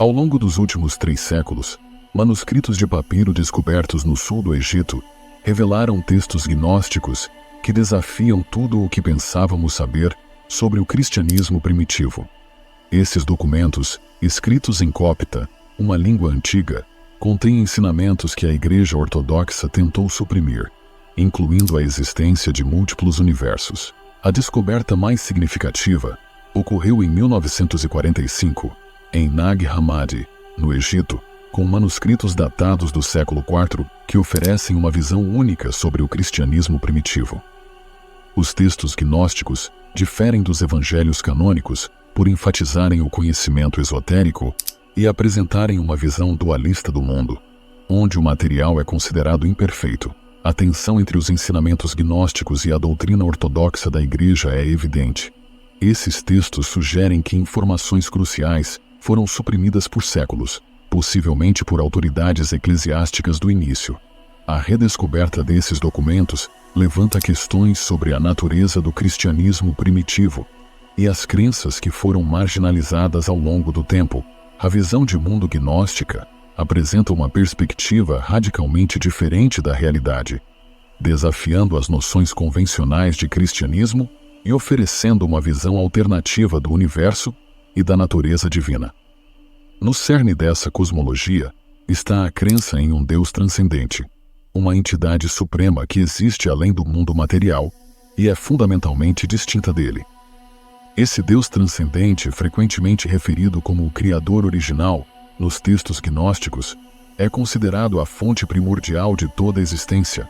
Ao longo dos últimos 3 séculos, manuscritos de papiro descobertos no sul do Egito revelaram textos gnósticos que desafiam tudo o que pensávamos saber sobre o cristianismo primitivo. Esses documentos, escritos em cópita, uma língua antiga, contêm ensinamentos que a Igreja Ortodoxa tentou suprimir, incluindo a existência de múltiplos universos. A descoberta mais significativa ocorreu em 1945, em Nag Hammadi, no Egito, com manuscritos datados do século IV que oferecem uma visão única sobre o cristianismo primitivo. Os textos gnósticos diferem dos evangelhos canônicos por enfatizarem o conhecimento esotérico e apresentarem uma visão dualista do mundo, onde o material é considerado imperfeito. A tensão entre os ensinamentos gnósticos e a doutrina ortodoxa da Igreja é evidente. Esses textos sugerem que informações cruciais foram suprimidas por séculos, possivelmente por autoridades eclesiásticas do início. A redescoberta desses documentos levanta questões sobre a natureza do cristianismo primitivo e as crenças que foram marginalizadas ao longo do tempo. A visão de mundo gnóstica apresenta uma perspectiva radicalmente diferente da realidade, desafiando as noções convencionais de cristianismo e oferecendo uma visão alternativa do universo e da natureza divina. No cerne dessa cosmologia está a crença em um Deus transcendente, uma entidade suprema que existe além do mundo material e é fundamentalmente distinta dele. Esse Deus transcendente, frequentemente referido como o Criador original nos textos gnósticos, é considerado a fonte primordial de toda a existência.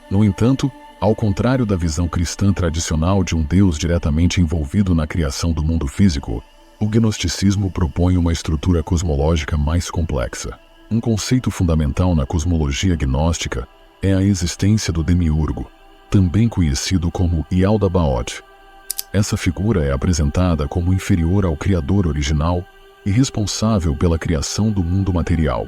No entanto, ao contrário da visão cristã tradicional de um Deus diretamente envolvido na criação do mundo físico, o gnosticismo propõe uma estrutura cosmológica mais complexa. Um conceito fundamental na cosmologia gnóstica é a existência do demiurgo, também conhecido como Yaldabaoth. Essa figura é apresentada como inferior ao Criador original e responsável pela criação do mundo material.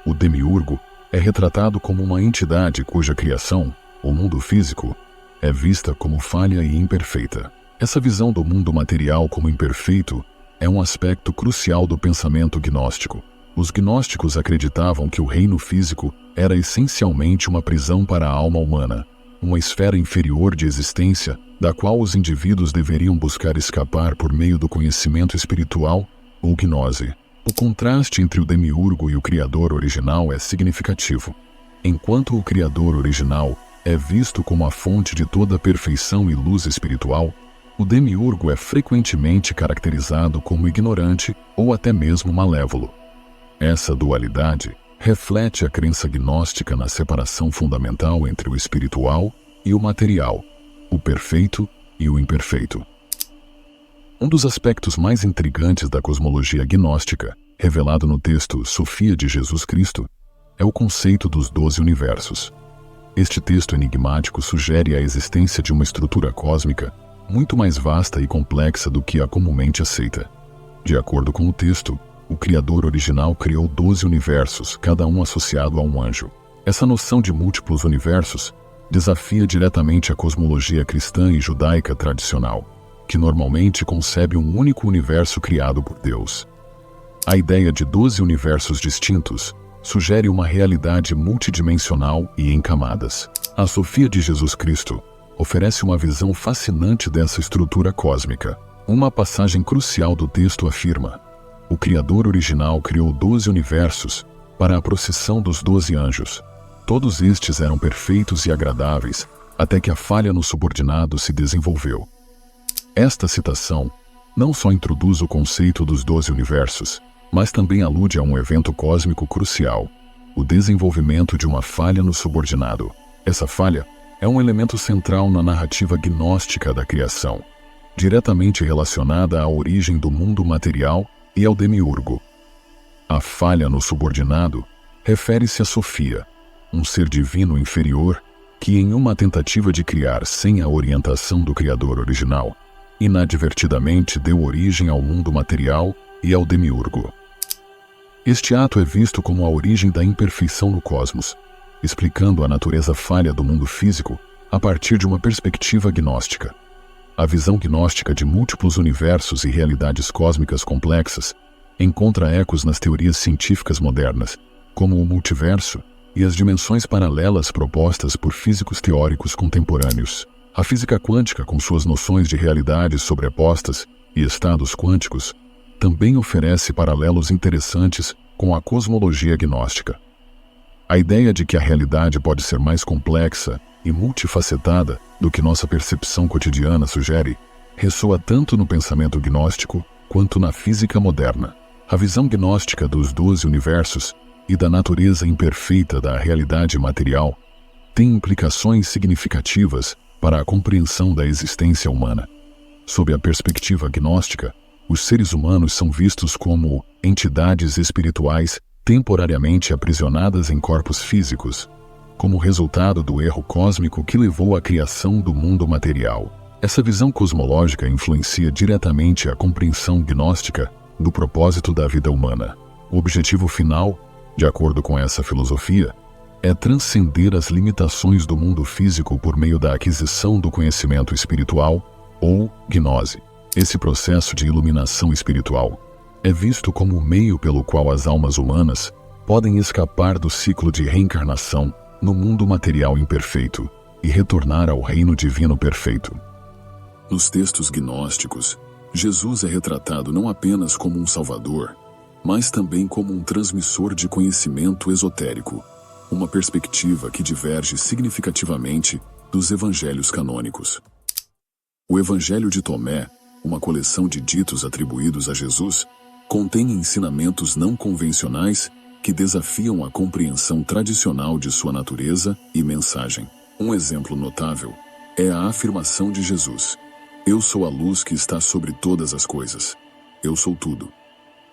O demiurgo é retratado como uma entidade cuja criação, o mundo físico, é vista como falha e imperfeita. Essa visão do mundo material como imperfeito é um aspecto crucial do pensamento gnóstico. Os gnósticos acreditavam que o reino físico era essencialmente uma prisão para a alma humana, uma esfera inferior de existência da qual os indivíduos deveriam buscar escapar por meio do conhecimento espiritual ou gnose. O contraste entre o demiurgo e o Criador original é significativo. Enquanto o Criador original é visto como a fonte de toda perfeição e luz espiritual, o demiurgo é frequentemente caracterizado como ignorante ou até mesmo malévolo. Essa dualidade reflete a crença gnóstica na separação fundamental entre o espiritual e o material, o perfeito e o imperfeito. Um dos aspectos mais intrigantes da cosmologia gnóstica, revelado no texto Sofia de Jesus Cristo, é o conceito dos 12 universos. Este texto enigmático sugere a existência de uma estrutura cósmica muito mais vasta e complexa do que a comumente aceita. De acordo com o texto, o Criador original criou 12 universos, cada um associado a um anjo. Essa noção de múltiplos universos desafia diretamente a cosmologia cristã e judaica tradicional, que normalmente concebe um único universo criado por Deus. A ideia de 12 universos distintos sugere uma realidade multidimensional e em camadas. A Sofia de Jesus Cristo oferece uma visão fascinante dessa estrutura cósmica. Uma passagem crucial do texto afirma: o Criador original criou 12 universos para a procissão dos 12 anjos. Todos estes eram perfeitos e agradáveis, até que a falha no subordinado se desenvolveu. Esta citação não só introduz o conceito dos 12 universos, mas também alude a um evento cósmico crucial, o desenvolvimento de uma falha no subordinado. Essa falha é um elemento central na narrativa gnóstica da criação, diretamente relacionada à origem do mundo material e ao demiurgo. A falha no subordinado refere-se a Sofia, um ser divino inferior que, em uma tentativa de criar sem a orientação do Criador original, inadvertidamente deu origem ao mundo material e ao demiurgo. Este ato é visto como a origem da imperfeição no cosmos, explicando a natureza falha do mundo físico a partir de uma perspectiva gnóstica. A visão gnóstica de múltiplos universos e realidades cósmicas complexas encontra ecos nas teorias científicas modernas, como o multiverso e as dimensões paralelas propostas por físicos teóricos contemporâneos. A física quântica, com suas noções de realidades sobrepostas e estados quânticos, também oferece paralelos interessantes com a cosmologia gnóstica. A ideia de que a realidade pode ser mais complexa e multifacetada do que nossa percepção cotidiana sugere, ressoa tanto no pensamento gnóstico quanto na física moderna. A visão gnóstica dos 12 universos e da natureza imperfeita da realidade material tem implicações significativas para a compreensão da existência humana. Sob a perspectiva gnóstica, os seres humanos são vistos como entidades espirituais temporariamente aprisionadas em corpos físicos, como resultado do erro cósmico que levou à criação do mundo material. Essa visão cosmológica influencia diretamente a compreensão gnóstica do propósito da vida humana. O objetivo final, de acordo com essa filosofia, é transcender as limitações do mundo físico por meio da aquisição do conhecimento espiritual, ou gnose. Esse processo de iluminação espiritual é visto como o meio pelo qual as almas humanas podem escapar do ciclo de reencarnação no mundo material imperfeito e retornar ao reino divino perfeito. Nos textos gnósticos, Jesus é retratado não apenas como um salvador, mas também como um transmissor de conhecimento esotérico, uma perspectiva que diverge significativamente dos evangelhos canônicos. O Evangelho de Tomé, uma coleção de ditos atribuídos a Jesus, contém ensinamentos não convencionais que desafiam a compreensão tradicional de sua natureza e mensagem. Um exemplo notável é a afirmação de Jesus: "Eu sou a luz que está sobre todas as coisas. Eu sou tudo."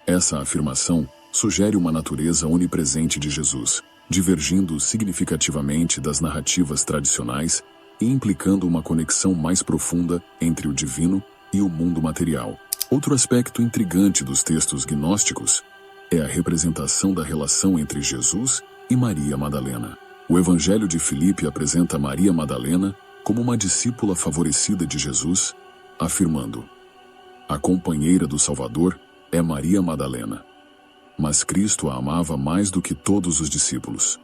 Essa afirmação sugere uma natureza onipresente de Jesus, divergindo significativamente das narrativas tradicionais e implicando uma conexão mais profunda entre o divino e o mundo material. Outro aspecto intrigante dos textos gnósticos é a representação da relação entre Jesus e Maria Madalena. O Evangelho de Filipe apresenta Maria Madalena como uma discípula favorecida de Jesus, afirmando: "A companheira do Salvador é Maria Madalena." Mas Cristo a amava mais do que todos os discípulos.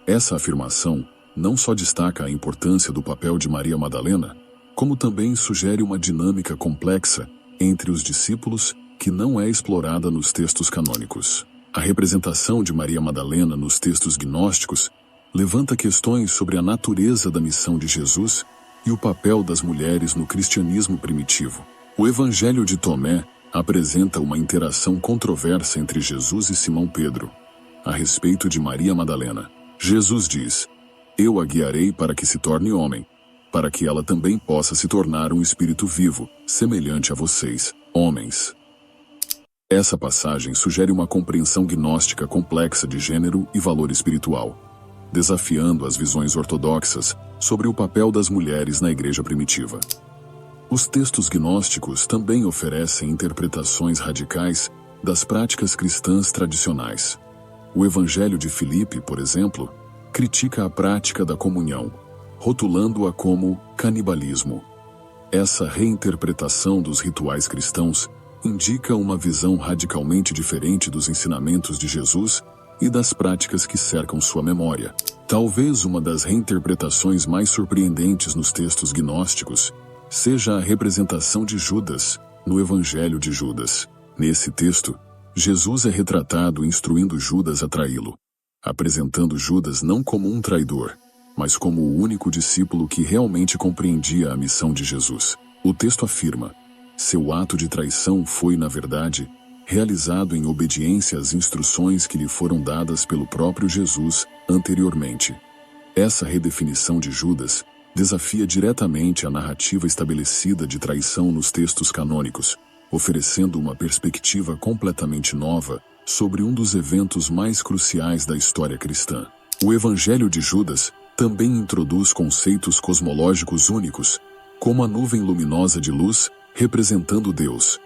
Essa afirmação não só destaca a importância do papel de Maria Madalena, como também sugere uma dinâmica complexa entre os discípulos que não é explorada nos textos canônicos. A representação de Maria Madalena nos textos gnósticos levanta questões sobre a natureza da missão de Jesus e o papel das mulheres no cristianismo primitivo. O Evangelho de Tomé apresenta uma interação controversa entre Jesus e Simão Pedro a respeito de Maria Madalena. Jesus diz: "Eu a guiarei para que se torne homem, para que ela também possa se tornar um espírito vivo, semelhante a vocês, homens." Essa passagem sugere uma compreensão gnóstica complexa de gênero e valor espiritual, desafiando as visões ortodoxas sobre o papel das mulheres na igreja primitiva. Os textos gnósticos também oferecem interpretações radicais das práticas cristãs tradicionais. O Evangelho de Filipe, por exemplo, critica a prática da comunhão, rotulando-a como canibalismo. Essa reinterpretação dos rituais cristãos indica uma visão radicalmente diferente dos ensinamentos de Jesus e das práticas que cercam sua memória. Talvez uma das reinterpretações mais surpreendentes nos textos gnósticos seja a representação de Judas no Evangelho de Judas. Nesse texto, Jesus é retratado instruindo Judas a traí-lo, apresentando Judas não como um traidor, mas como o único discípulo que realmente compreendia a missão de Jesus. O texto afirma: seu ato de traição foi, na verdade, realizado em obediência às instruções que lhe foram dadas pelo próprio Jesus anteriormente. Essa redefinição de Judas desafia diretamente a narrativa estabelecida de traição nos textos canônicos, oferecendo uma perspectiva completamente nova sobre um dos eventos mais cruciais da história cristã. O Evangelho de Judas também introduz conceitos cosmológicos únicos, como a nuvem luminosa de luz representando Deus.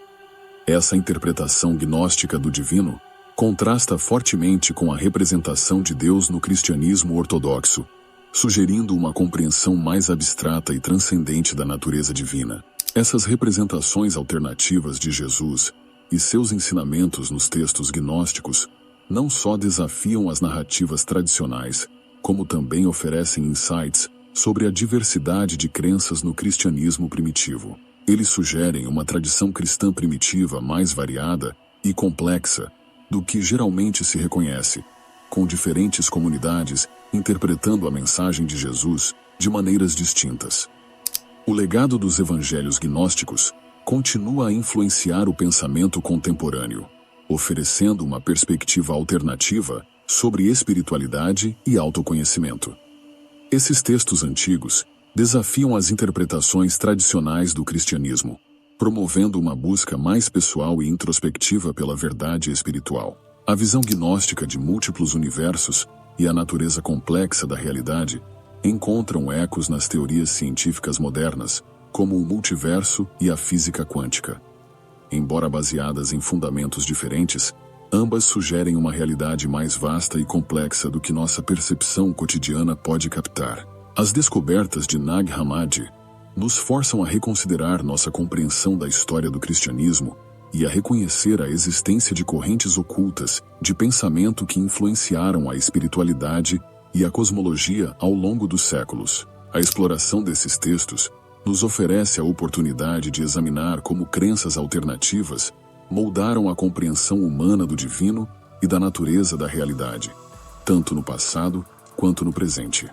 Essa interpretação gnóstica do divino contrasta fortemente com a representação de Deus no cristianismo ortodoxo, sugerindo uma compreensão mais abstrata e transcendente da natureza divina. Essas representações alternativas de Jesus e seus ensinamentos nos textos gnósticos não só desafiam as narrativas tradicionais, como também oferecem insights sobre a diversidade de crenças no cristianismo primitivo. Eles sugerem uma tradição cristã primitiva mais variada e complexa do que geralmente se reconhece, com diferentes comunidades interpretando a mensagem de Jesus de maneiras distintas. O legado dos evangelhos gnósticos continua a influenciar o pensamento contemporâneo, oferecendo uma perspectiva alternativa sobre espiritualidade e autoconhecimento. Esses textos antigos desafiam as interpretações tradicionais do cristianismo, promovendo uma busca mais pessoal e introspectiva pela verdade espiritual. A visão gnóstica de múltiplos universos e a natureza complexa da realidade encontram ecos nas teorias científicas modernas, como o multiverso e a física quântica. Embora baseadas em fundamentos diferentes, ambas sugerem uma realidade mais vasta e complexa do que nossa percepção cotidiana pode captar. As descobertas de Nag Hammadi nos forçam a reconsiderar nossa compreensão da história do cristianismo e a reconhecer a existência de correntes ocultas de pensamento que influenciaram a espiritualidade e a cosmologia ao longo dos séculos. A exploração desses textos nos oferece a oportunidade de examinar como crenças alternativas moldaram a compreensão humana do divino e da natureza da realidade, tanto no passado quanto no presente.